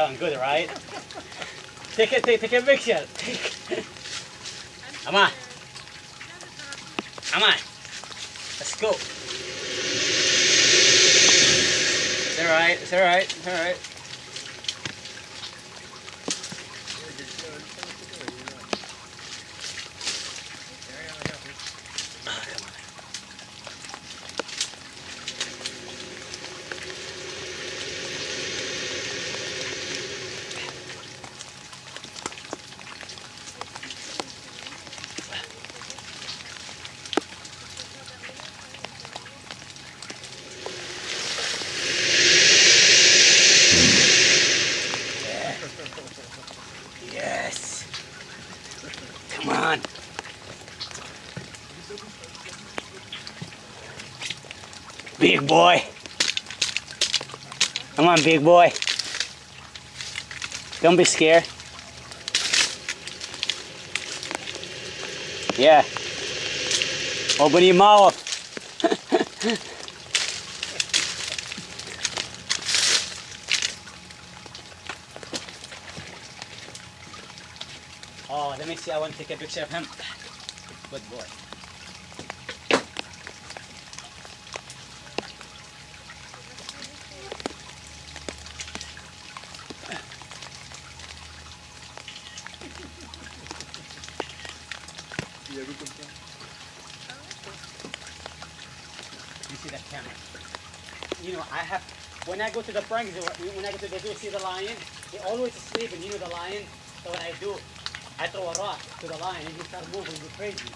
Sound good, right? Take a picture. Come on. Come on. Let's go. It's alright, it's alright, it's alright. Yes. Come on. Big boy. Come on, big boy. Don't be scared. Yeah. Open your mouth. Oh, let me see. I want to take a picture of him. Good boy. You see that camera? You know, when I go to the park, when I go to the zoo, see the lion, he always sleep, and you know the lion. So what I do, I throw a rock to the lion and he starts moving, he's crazy.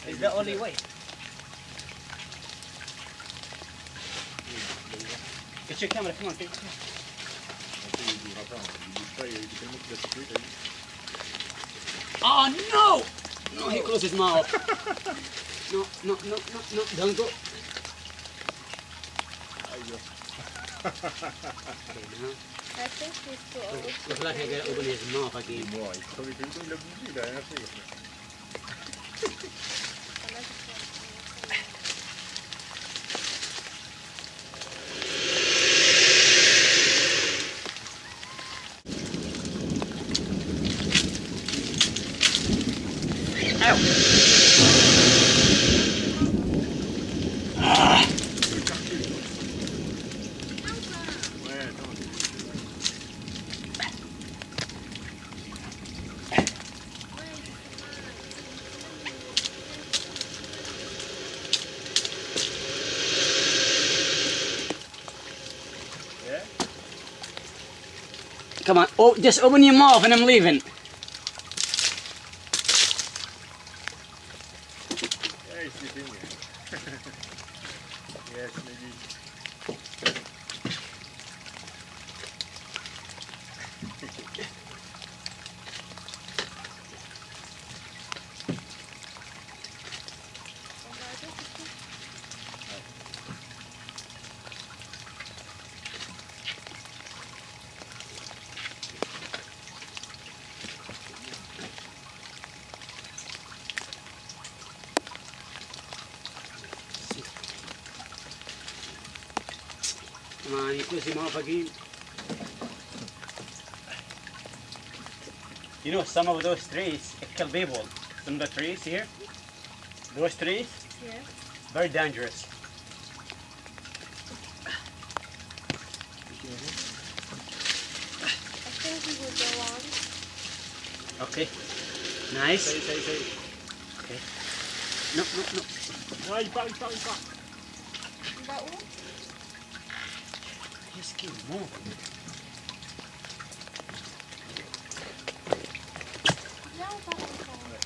It's the only way. Get your camera, come on, take it. Oh no! No, he closed his mouth. No, don't go. I think he's too old. Looks like I gotta open his mouth again. Come on, oh, just open your mouth and I'm leaving. Yes, maybe. Come on, you close your mouth again. You know, some of those trees, it kill people. Some of the trees here, those trees, Yeah. very dangerous. I think we will go on. Okay, nice. Say. Okay. No. No, il part. Il va où? Just keep moving. Viens, on part ensemble.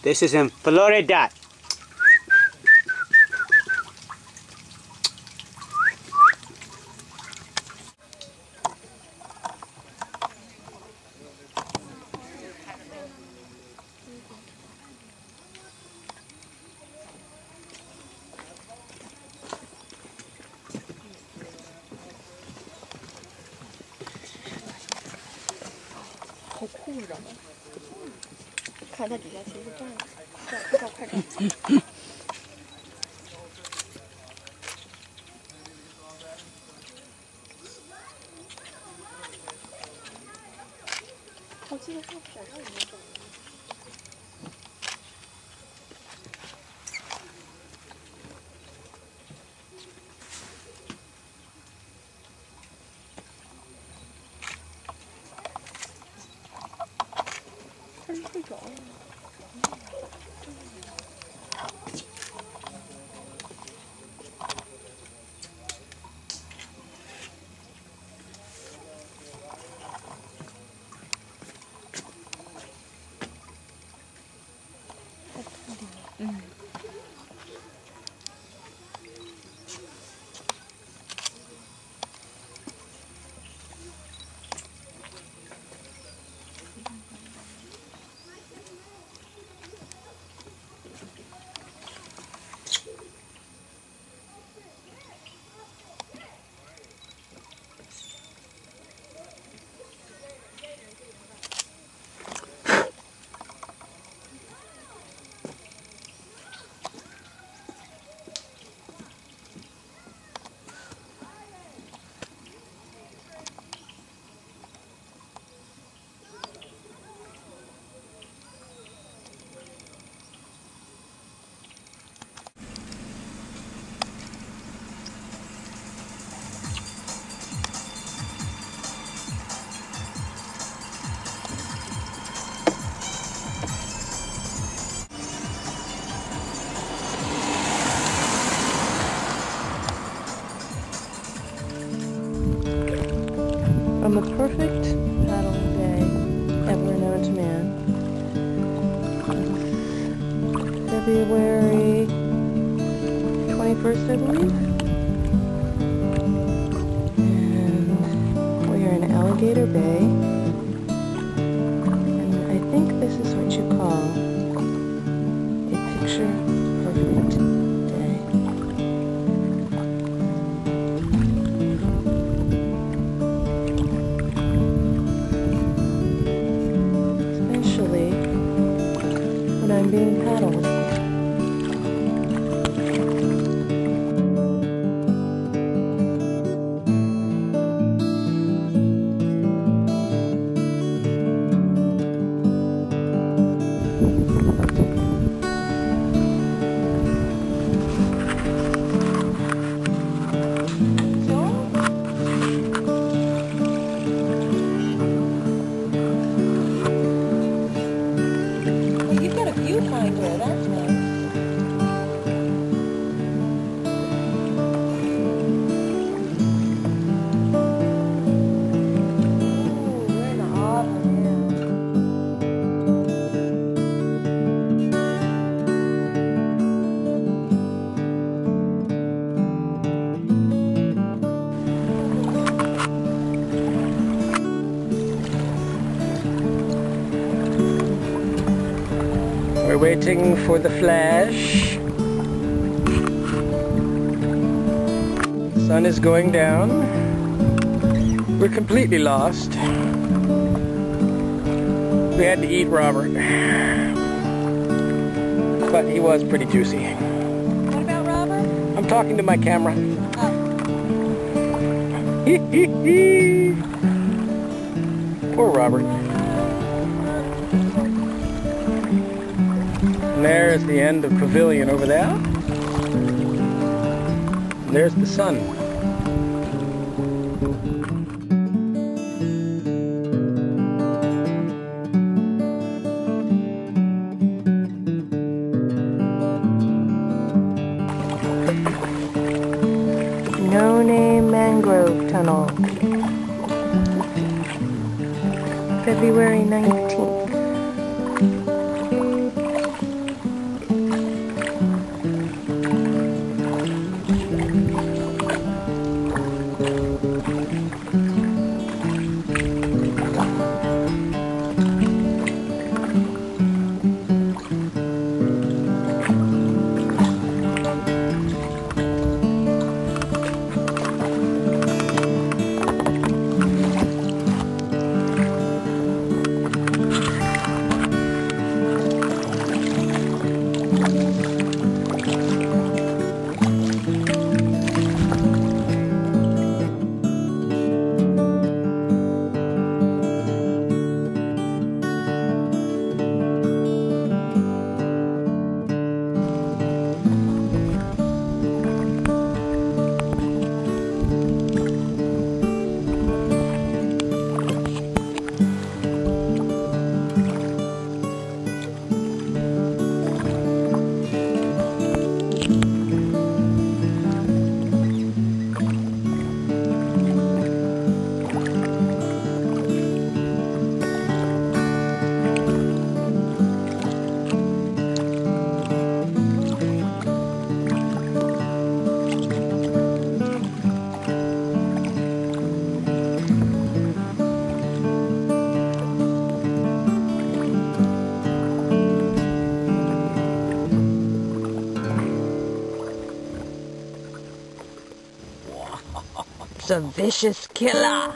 This is in Florida. 看它底下其实站着，快照快照。我记得是闪到里面走的。它是睡着了。On the perfect paddling day ever known to man. February 21st, I believe. And we are in Alligator Bay. And I think this is what you call a picture perfect day. When I'm being paddled. Behind her, that's nice. Ooh, we're in the Auger now. We're waiting for the flash. Sun is going down. We're completely lost. We had to eat Robert. But he was pretty juicy. What about Robert? I'm talking to my camera. Oh. Poor Robert. And there's the end of Pavilion over there. And there's the sun. No Name Mangrove Tunnel. February 19th. It's a vicious killer.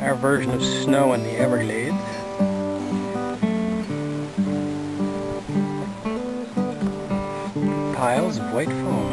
Our version of snow in the Everglades. Piles of white foam.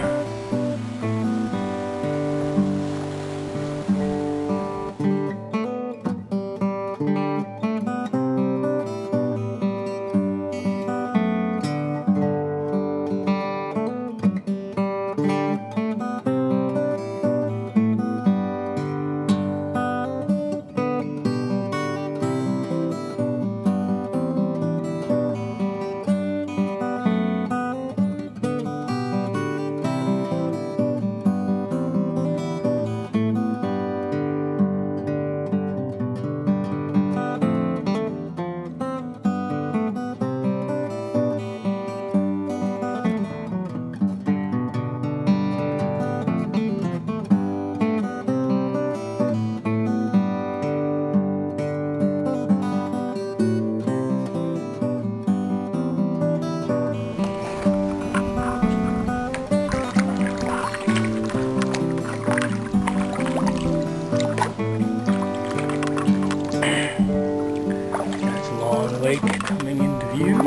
Lake coming into view.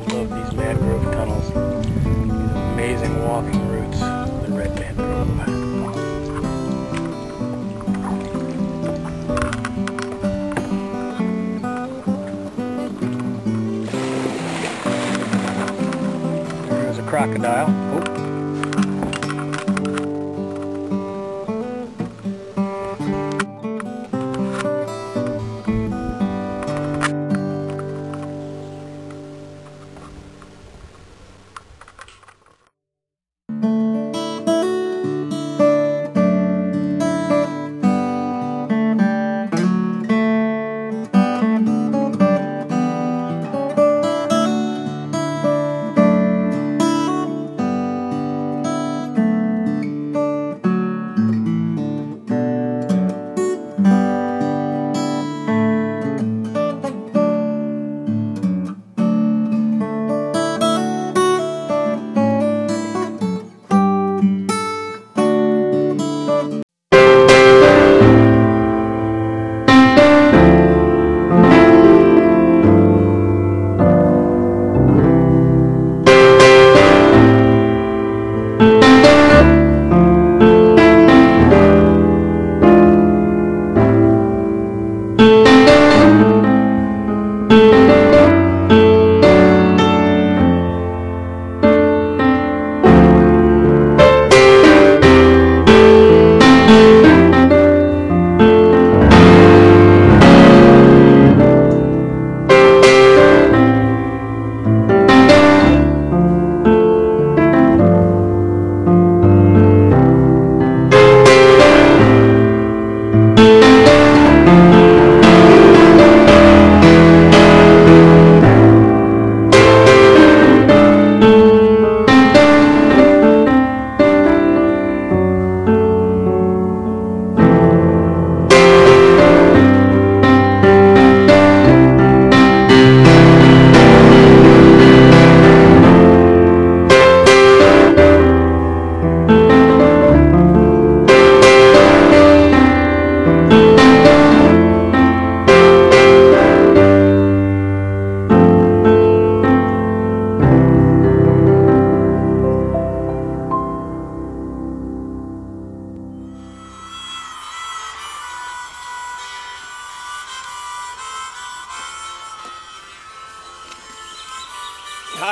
Love these mangrove tunnels. These amazing walking routes of the red mangrove. There's a crocodile. Oh.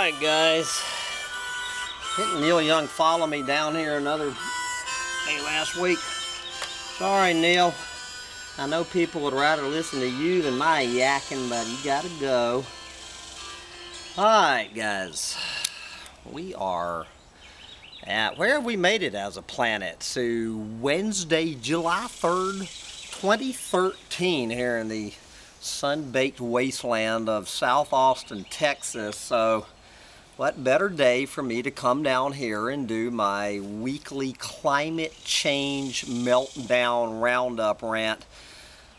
Alright guys, didn't Neil Young follow me down here another day last week? Sorry Neil, I know people would rather listen to you than my yakking, but you gotta go. Alright guys, we are at, where have we made it as a planet? So Wednesday, July 3rd, 2013 here in the sun-baked wasteland of South Austin, Texas. So what better day for me to come down here and do my weekly climate change meltdown roundup rant,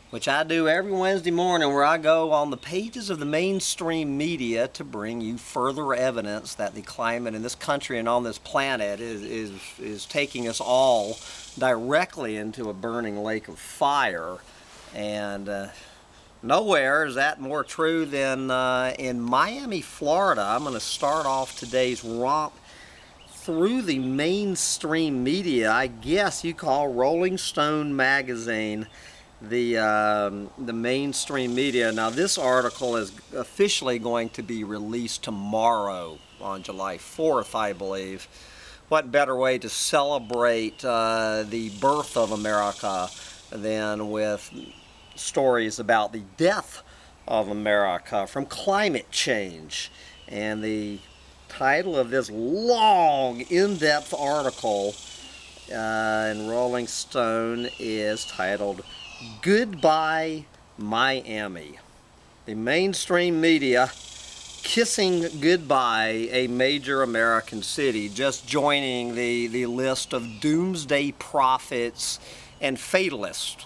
which I do every Wednesday morning, where I go on the pages of the mainstream media to bring you further evidence that the climate in this country and on this planet is taking us all directly into a burning lake of fire. And nowhere is that more true than in Miami, Florida. I'm going to start off today's romp through the mainstream media, I guess you call Rolling Stone magazine the mainstream media. Now this article is officially going to be released tomorrow on July 4th, I believe. What better way to celebrate the birth of America than with stories about the death of America from climate change. And the title of this long, in-depth article in Rolling Stone is titled "Goodbye Miami." The mainstream media kissing goodbye a major American city, just joining the list of doomsday prophets and fatalists,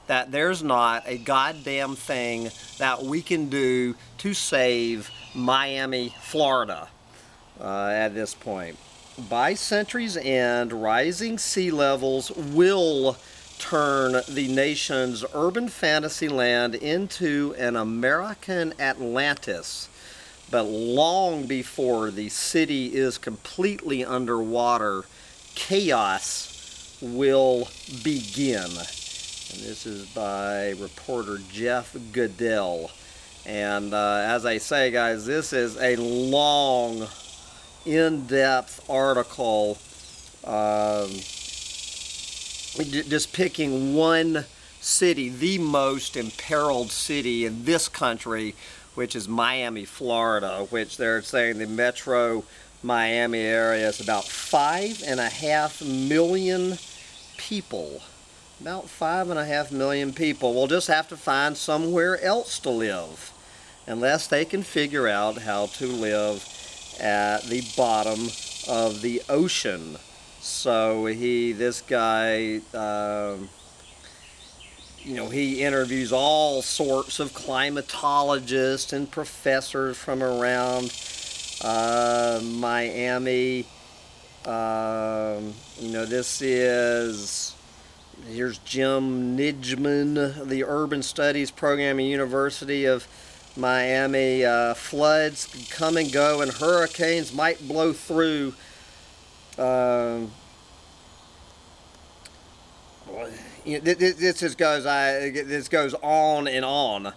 that there's not a goddamn thing that we can do to save Miami, Florida at this point. By century's end, rising sea levels will turn the nation's urban fantasy land into an American Atlantis. But long before the city is completely underwater, chaos will begin. And this is by reporter Jeff Goodell. And as I say, guys, this is a long, in-depth article, just picking one city, the most imperiled city in this country, which is Miami, Florida, which they're saying the metro Miami area is about 5.5 million people. About 5.5 million people will just have to find somewhere else to live, unless they can figure out how to live at the bottom of the ocean. So this guy, he interviews all sorts of climatologists and professors from around Miami. Here's Jim Nijman, the Urban Studies Program at University of Miami. Floods come and go, and hurricanes might blow through. This goes on and on.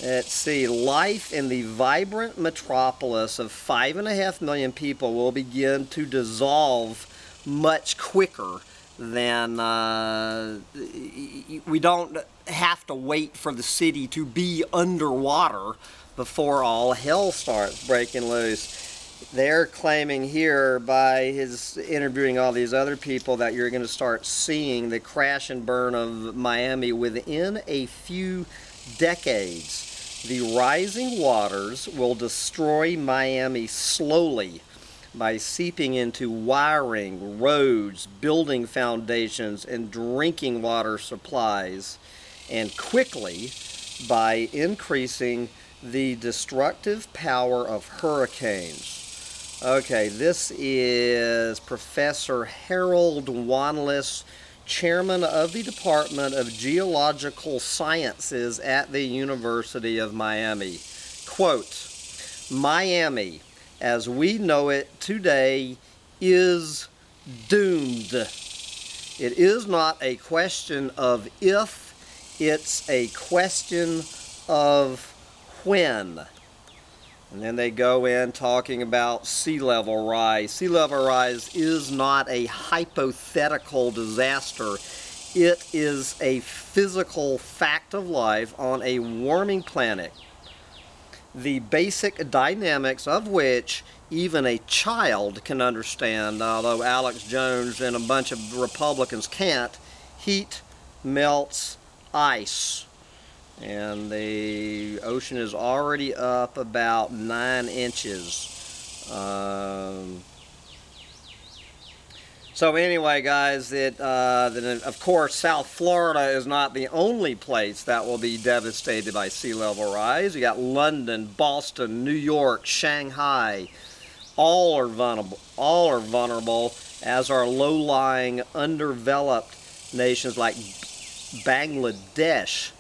Let's see. Life in the vibrant metropolis of 5.5 million people will begin to dissolve much quicker than we don't have to wait for the city to be underwater before all hell starts breaking loose. They're claiming here, by his interviewing all these other people, that you're going to start seeing the crash and burn of Miami within a few decades. The rising waters will destroy Miami slowly by seeping into wiring, roads, building foundations, and drinking water supplies, and quickly by increasing the destructive power of hurricanes. Okay, this is Professor Harold Wanless, chairman of the Department of Geological Sciences at the University of Miami. Quote, "Miami, as we know it today, is doomed. It is not a question of if, it's a question of when." And then they go in talking about sea level rise. Sea level rise is not a hypothetical disaster. It is a physical fact of life on a warming planet, the basic dynamics of which even a child can understand, although Alex Jones and a bunch of Republicans can't. Heat melts ice. And the ocean is already up about 9 inches. So anyway, guys, of course, South Florida is not the only place that will be devastated by sea level rise. You got London, Boston, New York, Shanghai. All are vulnerable, as are low-lying, undeveloped nations like Bangladesh.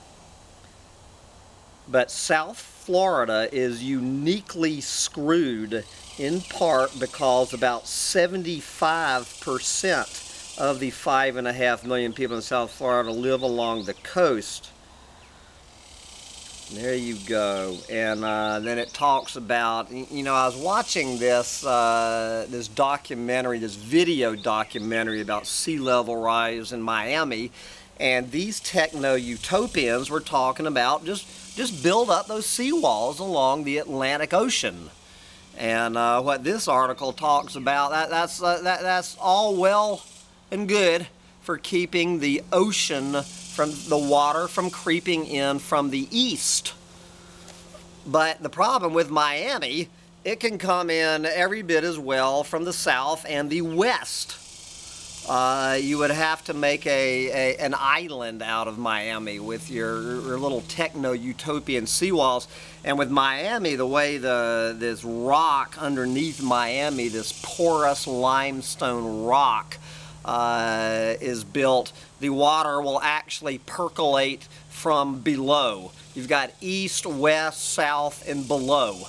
But South Florida is uniquely screwed, in part because about 75% of the 5.5 million people in South Florida live along the coast. There you go. And then it talks about, you know, I was watching this this documentary, this video documentary about sea level rise in Miami, and these techno-utopians were talking about just build up those seawalls along the Atlantic Ocean. And what this article talks about, that's all well and good for keeping the ocean from the water from creeping in from the east. But the problem with Miami, it can come in every bit as well from the south and the west. You would have to make an island out of Miami with your little techno-utopian seawalls. And with Miami, the way this rock underneath Miami, this porous limestone rock is built, the water will actually percolate from below. You've got east, west, south, and below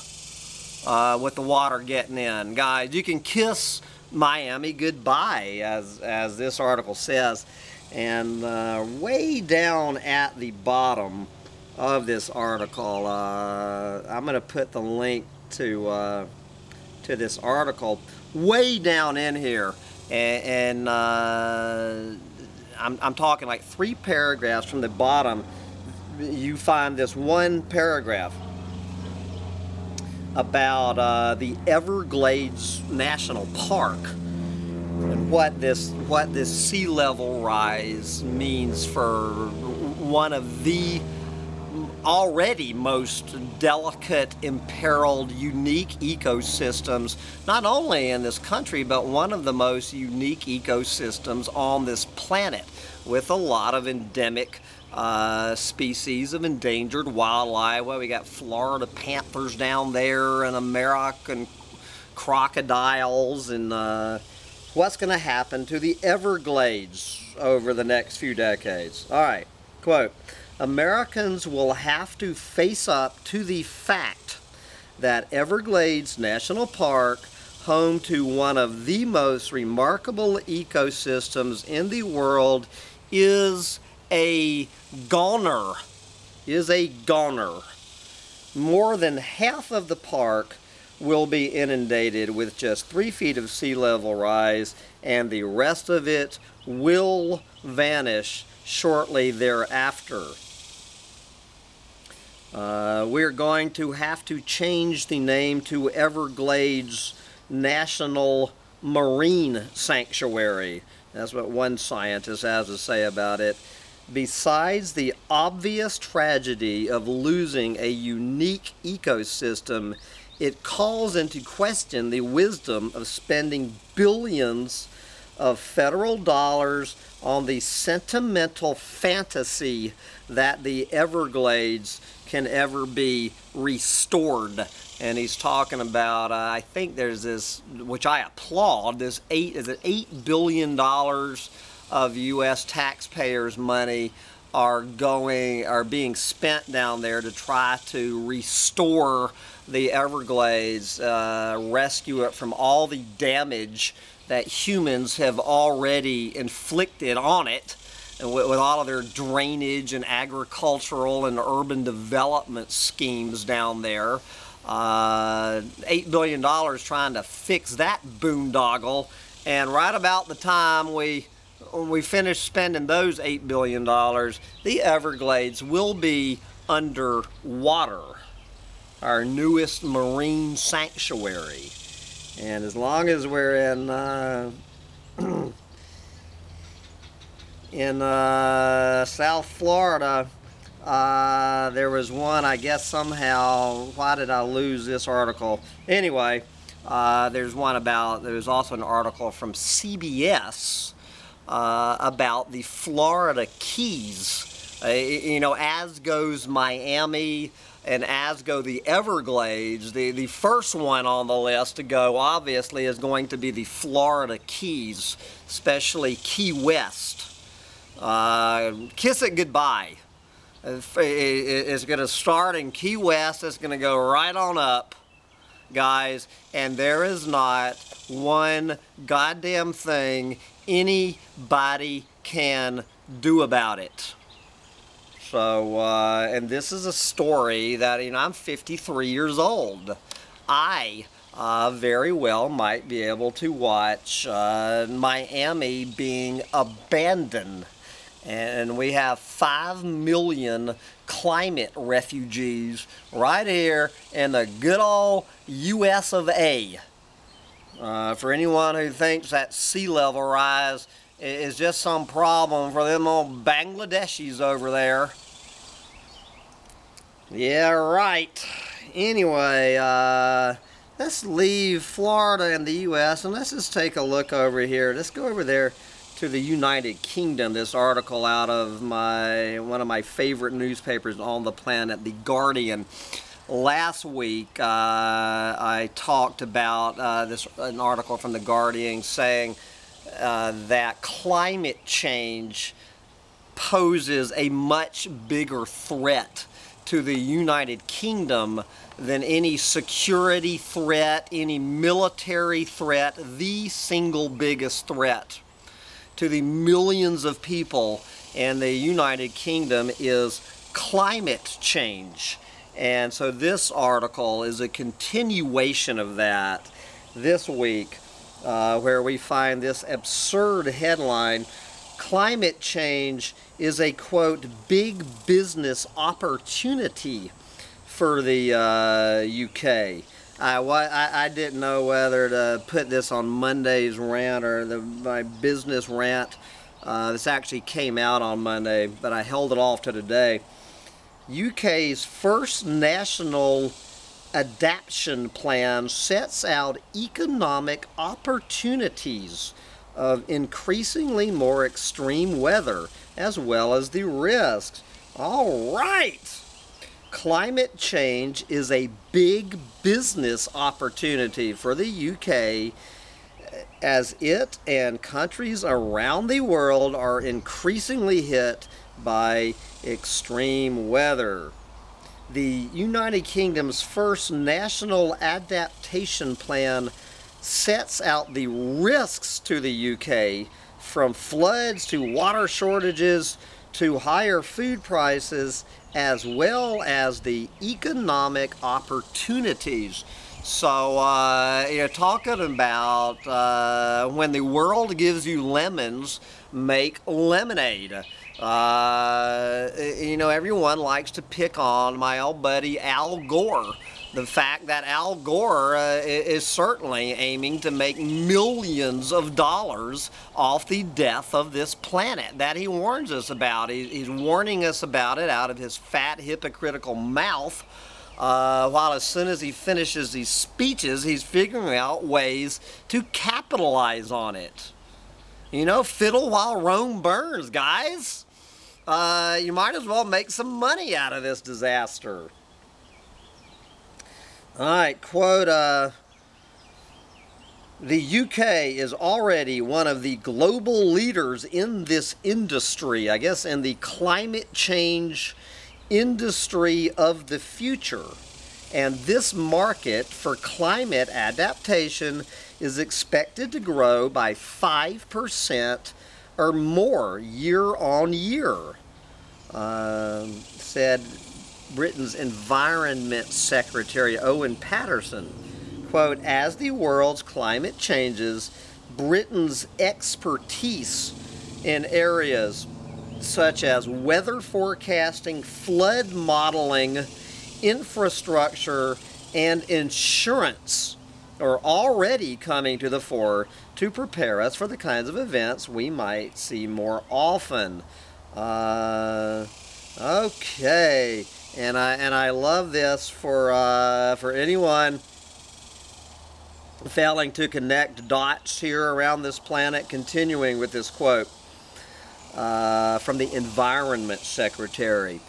with the water getting in. Guys, you can kiss Miami goodbye, as this article says. And way down at the bottom of this article, I'm going to put the link to this article way down in here, and I'm talking like 3 paragraphs from the bottom. You find this one paragraph about the Everglades National Park and what this sea level rise means for one of the already most delicate, imperiled, unique ecosystems, not only in this country, but one of the most unique ecosystems on this planet, with a lot of endemic species of endangered wildlife. Well, we got Florida panthers down there and American crocodiles, and what's going to happen to the Everglades over the next few decades. All right, quote, Americans will have to face up to the fact that Everglades National Park, home to one of the most remarkable ecosystems in the world, is a goner. More than half of the park will be inundated with just 3 feet of sea level rise, and the rest of it will vanish shortly thereafter. We're going to have to change the name to Everglades National Marine Sanctuary. That's what one scientist has to say about it. Besides the obvious tragedy of losing a unique ecosystem, it calls into question the wisdom of spending billions of federal dollars on the sentimental fantasy that the Everglades can ever be restored. And he's talking about, I think there's this, which I applaud, this $8 billion of U.S. taxpayers' money are being spent down there to try to restore the Everglades, rescue it from all the damage that humans have already inflicted on it, and with all of their drainage and agricultural and urban development schemes down there. $8 billion trying to fix that boondoggle, and right about the time we finish spending those $8 billion, the Everglades will be underwater, our newest marine sanctuary. And as long as we're in South Florida, there was one, I guess somehow, why did I lose this article? Anyway, there's also an article from CBS about the Florida Keys. You know, as goes Miami and as go the Everglades, the first one on the list to go, obviously, is going to be the Florida Keys, especially Key West. Kiss it goodbye. It's going to start in Key West. It's going to go right on up, guys, and there is not one goddamn thing anybody can do about it. So, and this is a story that, you know, I'm 53 years old. I very well might be able to watch Miami being abandoned. And we have 5 million climate refugees right here in the good old US of A. For anyone who thinks that sea level rise is just some problem for them old Bangladeshis over there. Yeah, right. Anyway, let's leave Florida and the US and let's just take a look over here. Let's go over there to the United Kingdom. This article out of one of my favorite newspapers on the planet, The Guardian. Last week I talked about an article from The Guardian saying that climate change poses a much bigger threat to the United Kingdom than any security threat, any military threat. The single biggest threat to the millions of people in the United Kingdom is climate change. And so this article is a continuation of that this week, where we find this absurd headline: climate change is a, quote, big business opportunity for the UK. I didn't know whether to put this on Monday's rant or my business rant. This actually came out on Monday, but I held it off to today. UK's first national adaptation plan sets out economic opportunities of increasingly more extreme weather, as well as the risks. All right! Climate change is a big business opportunity for the UK, as it and countries around the world are increasingly hit by extreme weather. The United Kingdom's first national adaptation plan sets out the risks to the UK, from floods to water shortages to higher food prices, as well as the economic opportunities. So, you're talking about when the world gives you lemons, make lemonade. You know, everyone likes to pick on my old buddy Al Gore. The fact that Al Gore is certainly aiming to make millions of dollars off the death of this planet that he warns us about. He's warning us about it out of his fat, hypocritical mouth, while as soon as he finishes these speeches, he's figuring out ways to capitalize on it. You know, fiddle while Rome burns, guys. You might as well make some money out of this disaster. Alright, quote, the UK is already one of the global leaders in this industry, I guess in the climate change industry of the future. And this market for climate adaptation is expected to grow by 5% or more year on year. Said Britain's Environment Secretary Owen Patterson, quote, as the world's climate changes, Britain's expertise in areas such as weather forecasting, flood modeling, infrastructure, and insurance are already coming to the fore to prepare us for the kinds of events we might see more often. Okay, and I love this for anyone failing to connect dots here around this planet. Continuing with this quote from the Environment Secretary.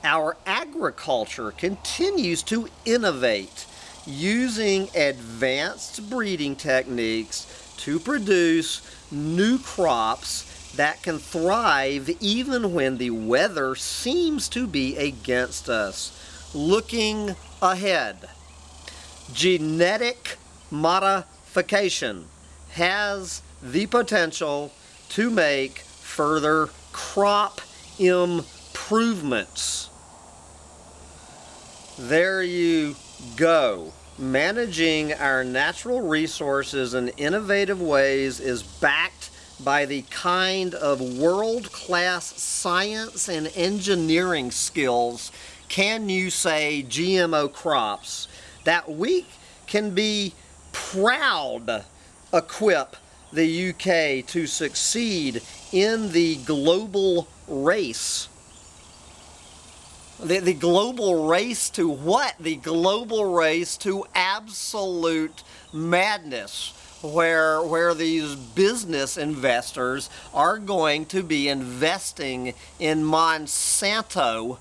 Our agriculture continues to innovate using advanced breeding techniques to produce new crops that can thrive even when the weather seems to be against us. Looking ahead, genetic modification has the potential to make further crop improvements. There you go. Managing our natural resources in innovative ways is backed by the kind of world-class science and engineering skills, can you say, GMO crops, that we can be proud equip the UK to succeed in the global race. The global race to what? The global race to absolute madness, where these business investors are going to be investing in Monsanto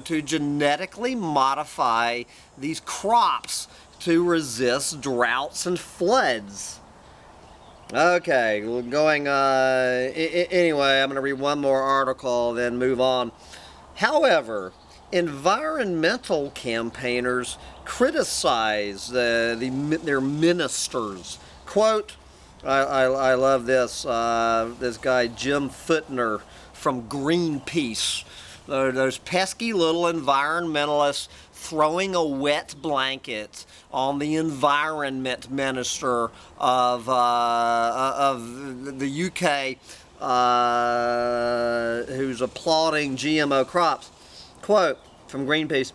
to genetically modify these crops to resist droughts and floods. Okay, going, anyway, I'm going to read one more article, then move on. However, environmental campaigners criticize their ministers. Quote, I love this, this guy Jim Footner from Greenpeace. Those pesky little environmentalists throwing a wet blanket on the environment minister of the UK, who's applauding GMO crops. Quote from Greenpeace,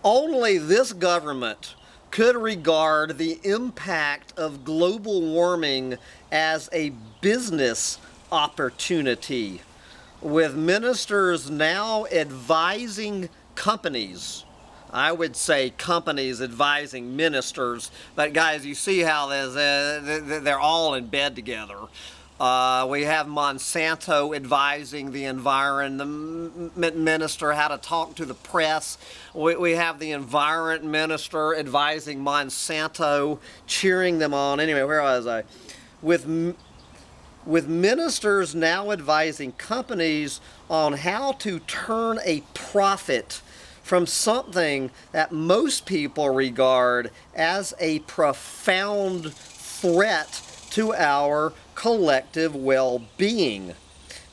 only this government could regard the impact of global warming as a business opportunity, with ministers now advising companies. I would say companies advising ministers, but guys, you see how they're all in bed together. We have Monsanto advising the environment minister how to talk to the press. We have the environment minister advising Monsanto, cheering them on. Anyway, where was I? With ministers now advising companies on how to turn a profit from something that most people regard as a profound threat to our collective well-being.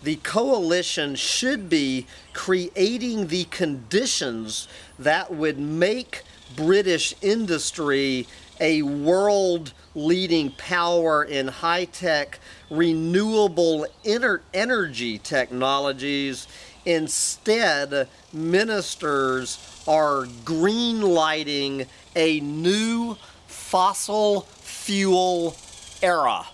The coalition should be creating the conditions that would make British industry a world-leading power in high-tech renewable energy technologies. Instead, ministers are green-lighting a new fossil fuel era.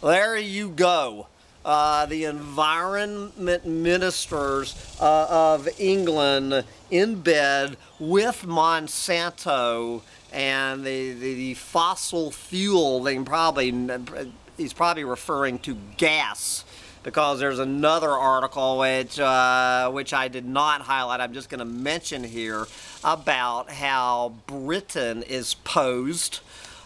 There you go. The environment ministers of England in bed with Monsanto and the fossil fuel. He's probably referring to gas, because there's another article which I did not highlight. I'm just going to mention here about how Britain is posed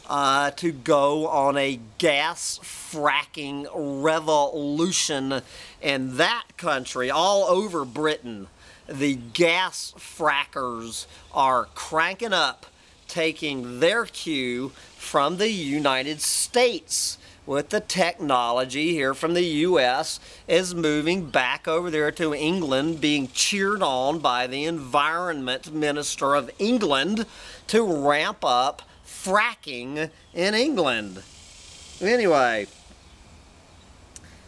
to go on a gas fracking revolution in that country. All over Britain, the gas frackers are cranking up, taking their cue from the United States, with the technology here from the U.S. is moving back over there to England, being cheered on by the Environment Minister of England to ramp up fracking in England. Anyway,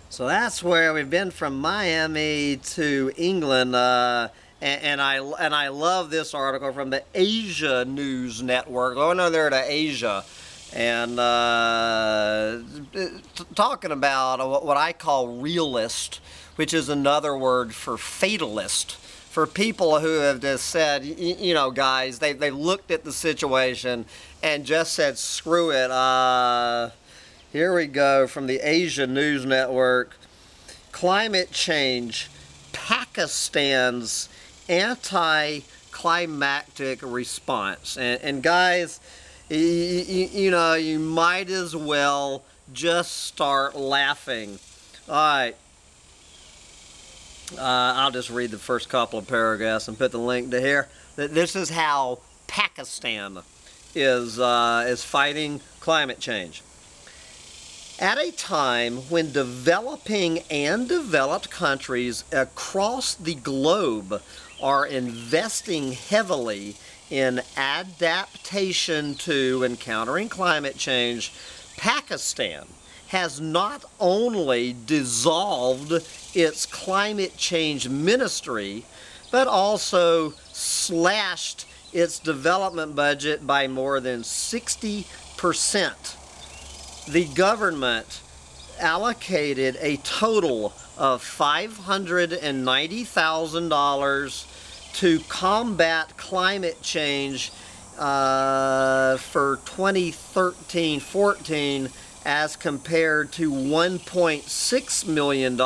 so that's where we've been from Miami to England, and I love this article from the Asia News Network. Going over there to Asia, and talking about what I call realist, which is another word for fatalist. For people who have just said, you know, guys, they looked at the situation and just said, screw it. Here we go from the Asia News Network. Climate change, Pakistan's anti-climactic response. And guys, you know, you might as well just start laughing. All right. I'll just read the first couple of paragraphs and put the link to here. This is how Pakistan is fighting climate change. At a time when developing and developed countries across the globe are investing heavily in adaptation to and countering climate change, Pakistan has not only dissolved its climate change ministry, but also slashed its development budget by more than 60%. The government allocated a total of $590,000 to combat climate change for 2013-14 as compared to $1.6 million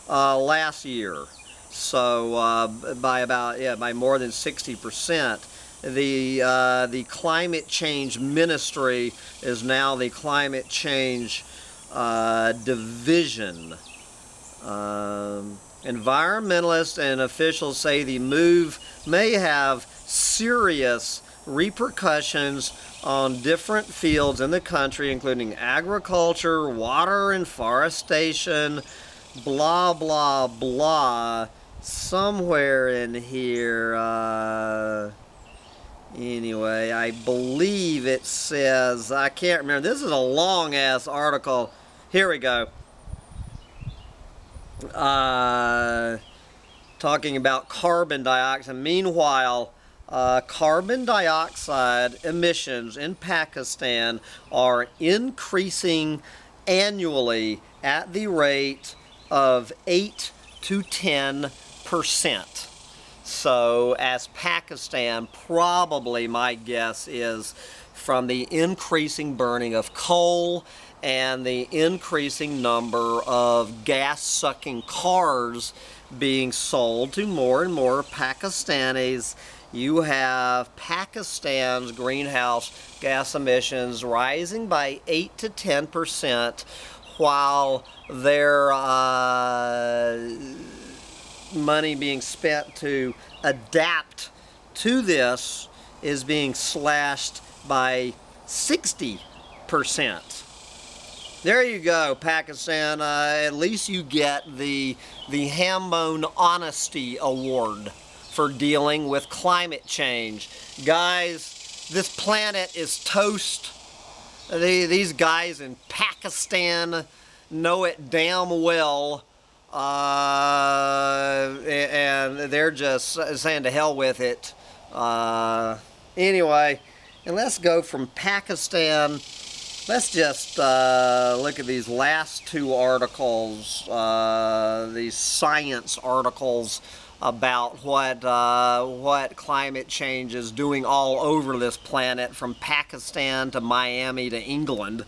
last year. So by more than 60%. The climate change ministry is now the climate change division. Environmentalists and officials say the move may have serious repercussions on different fields in the country, including agriculture, water and forestation, blah, blah, blah. Somewhere in here, anyway, I believe it says, I can't remember, this is a long-ass article. Here we go. Talking about carbon dioxide. Meanwhile, carbon dioxide emissions in Pakistan are increasing annually at the rate of 8 to 10%. So, as Pakistan, probably my guess is from the increasing burning of coal and the increasing number of gas-sucking cars being sold to more and more Pakistanis, you have Pakistan's greenhouse gas emissions rising by 8 to 10%, while their money being spent to adapt to this is being slashed by 60%. There you go, Pakistan. At least you get the Hambone Honesty Award for dealing with climate change. Guys, this planet is toast. These guys in Pakistan know it damn well. And they're just saying to hell with it. Anyway, and let's go from Pakistan. Let's just look at these last two articles, these science articles about what climate change is doing all over this planet, from Pakistan to Miami to England.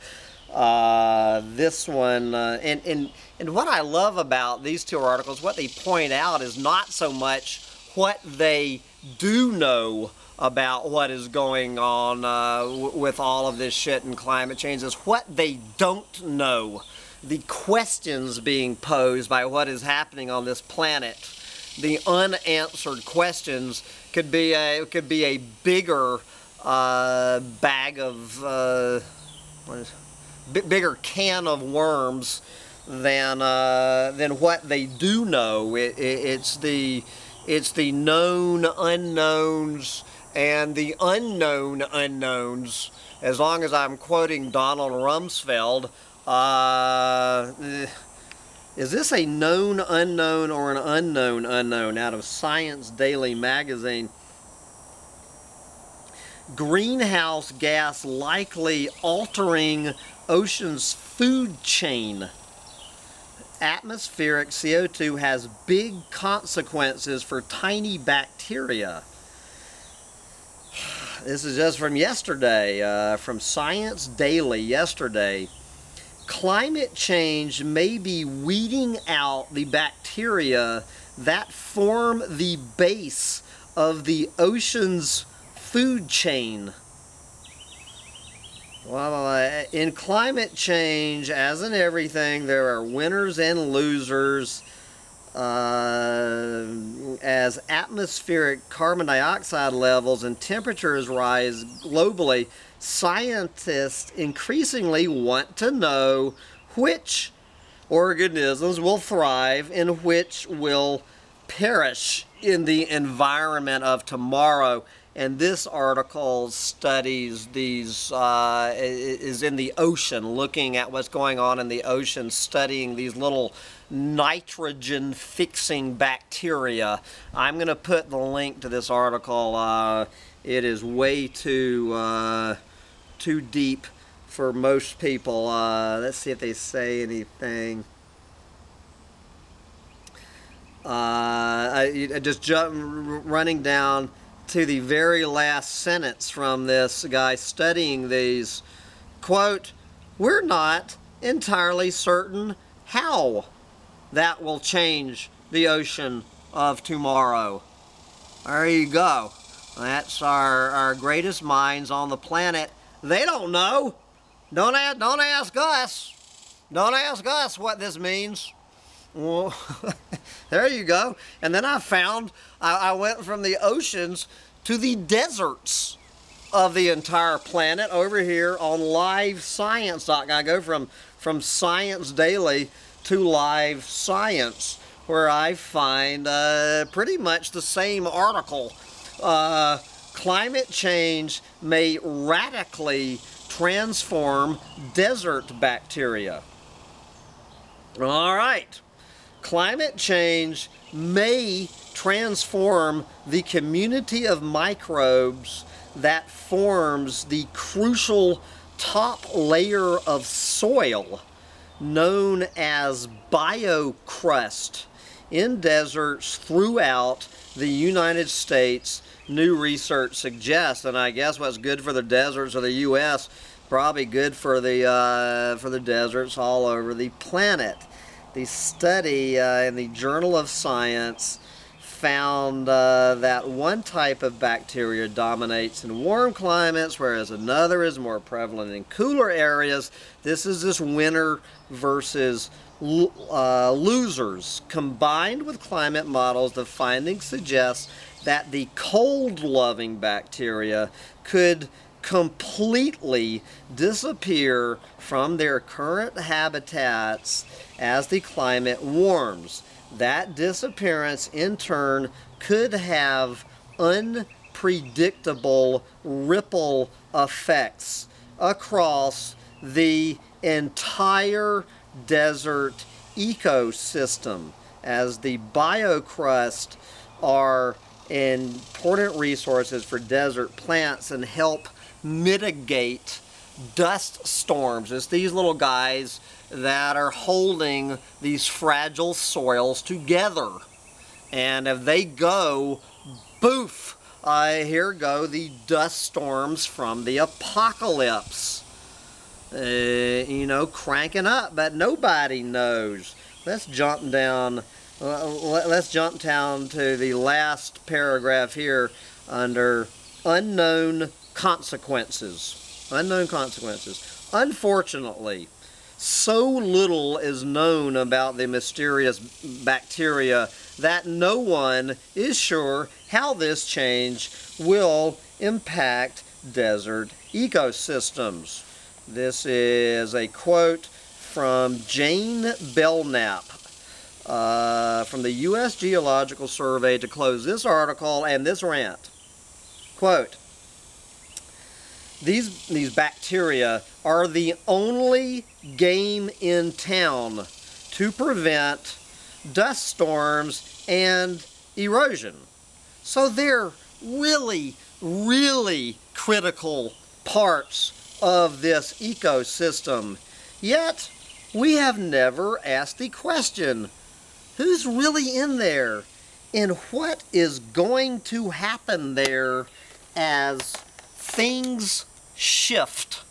This one, and what I love about these two articles, what they point out is not so much what they do know about what is going on with all of this shit and climate change, is what they don't know. The questions being posed by what is happening on this planet. The unanswered questions could be a bigger bag of bigger can of worms than what they do know. It's the known unknowns and the unknown unknowns. As long as I'm quoting Donald Rumsfeld, is this a known unknown or an unknown unknown? Out of Science Daily magazine. Greenhouse gas likely altering ocean's food chain. Atmospheric CO2 has big consequences for tiny bacteria. This is just from yesterday, from Science Daily yesterday. Climate change may be weeding out the bacteria that form the base of the ocean's food chain. Well, in climate change, as in everything, there are winners and losers. As atmospheric carbon dioxide levels and temperatures rise globally, scientists increasingly want to know which organisms will thrive and which will perish in the environment of tomorrow. And this article studies these, is in the ocean, looking at what's going on in the ocean, studying these little nitrogen-fixing bacteria. I'm going to put the link to this article. It is way too deep for most people. Let's see if they say anything. I just running down to the very last sentence from this guy studying these. Quote, "We're not entirely certain how that will change the ocean of tomorrow." There you go. That's our greatest minds on the planet. They don't know. Don't ask us. Don't ask us what this means. Well, there you go. And then I found, I went from the oceans to the deserts of the entire planet over here on livescience.com. I go from Science Daily to Live Science, where I find pretty much the same article. Climate change may radically transform desert bacteria. All right. Climate change may transform the community of microbes that forms the crucial top layer of soil known as biocrust in deserts throughout the United States, new research suggests. And I guess what's good for the deserts of the U.S. probably good for the deserts all over the planet. The study in the Journal of Science found that one type of bacteria dominates in warm climates, whereas another is more prevalent in cooler areas. This is this winner versus losers. Combined with climate models, the findings suggest that the cold-loving bacteria could completely disappear from their current habitats as the climate warms. That disappearance, in turn, could have unpredictable ripple effects across the entire desert ecosystem, as the biocrust are important resources for desert plants and help mitigate dust storms. It's these little guys that are holding these fragile soils together. And if they go, boof, here go the dust storms from the apocalypse. You know, cranking up, but nobody knows. Let's jump down. Let's jump down to the last paragraph here under unknown consequences. Unknown consequences. Unfortunately, so little is known about the mysterious bacteria that no one is sure how this change will impact desert ecosystems. This is a quote from Jane Belknap from the U.S. Geological Survey to close this article and this rant. Quote, these bacteria are the only game in town to prevent dust storms and erosion. So they're really, really critical parts of this ecosystem. Yet, we have never asked the question, who's really in there? And what is going to happen there as things shift?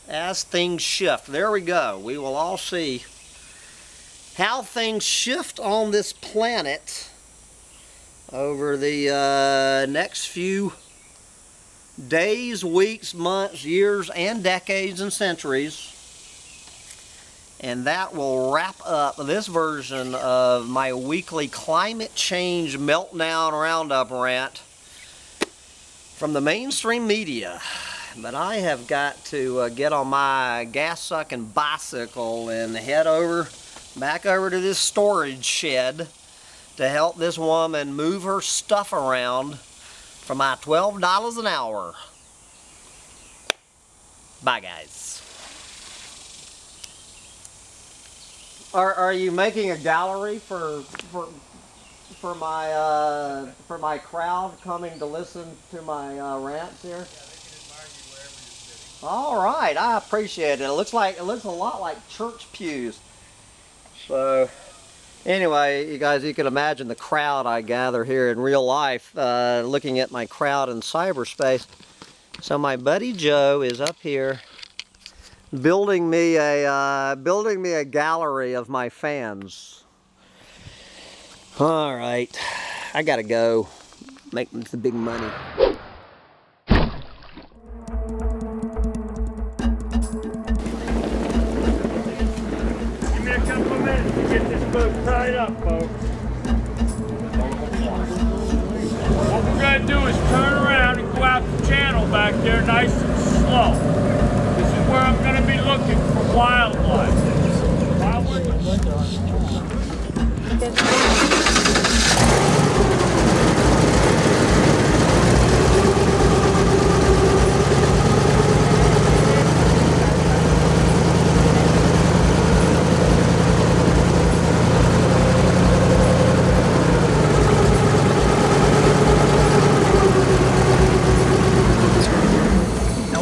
As things shift. There we go. We will all see how things shift on this planet over the next few days, weeks, months, years, and decades and centuries. And that will wrap up this version of my weekly climate change meltdown roundup rant from the mainstream media. But I have got to get on my gas-sucking bicycle and head back over to this storage shed to help this woman move her stuff around for my $12 an hour. Bye, guys. Are you making a gallery for my crowd coming to listen to my rants here? All right, I appreciate it. It looks a lot like church pews. So anyway, you guys, you can imagine the crowd I gather here in real life, looking at my crowd in cyberspace. So my buddy Joe is up here building me a gallery of my fans. All right, I gotta go make the big money. Give me a couple of minutes to get this boat tied up, folks. What we're going to do is turn around and go out the channel back there nice and slow. This is where I'm going to be looking for wildlife.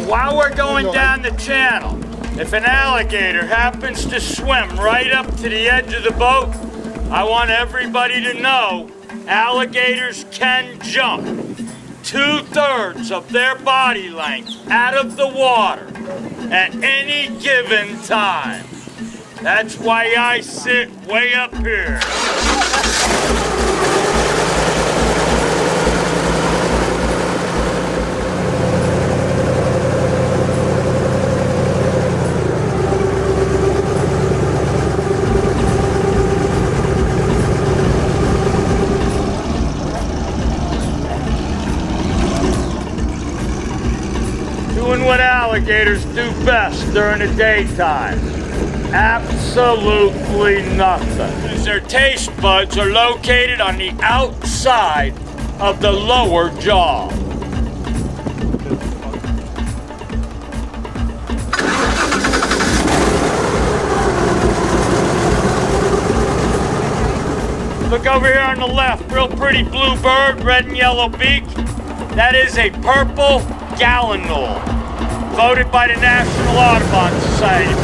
While we're going down the channel, if an alligator happens to swim right up to the edge of the boat, I want everybody to know alligators can jump 2/3 of their body length out of the water at any given time. That's why I sit way up here. What alligators do best during the daytime? Absolutely nothing. Their taste buds are located on the outside of the lower jaw. Look over here on the left, real pretty blue bird, red and yellow beak. That is a purple gallinule, voted by the National Audubon Society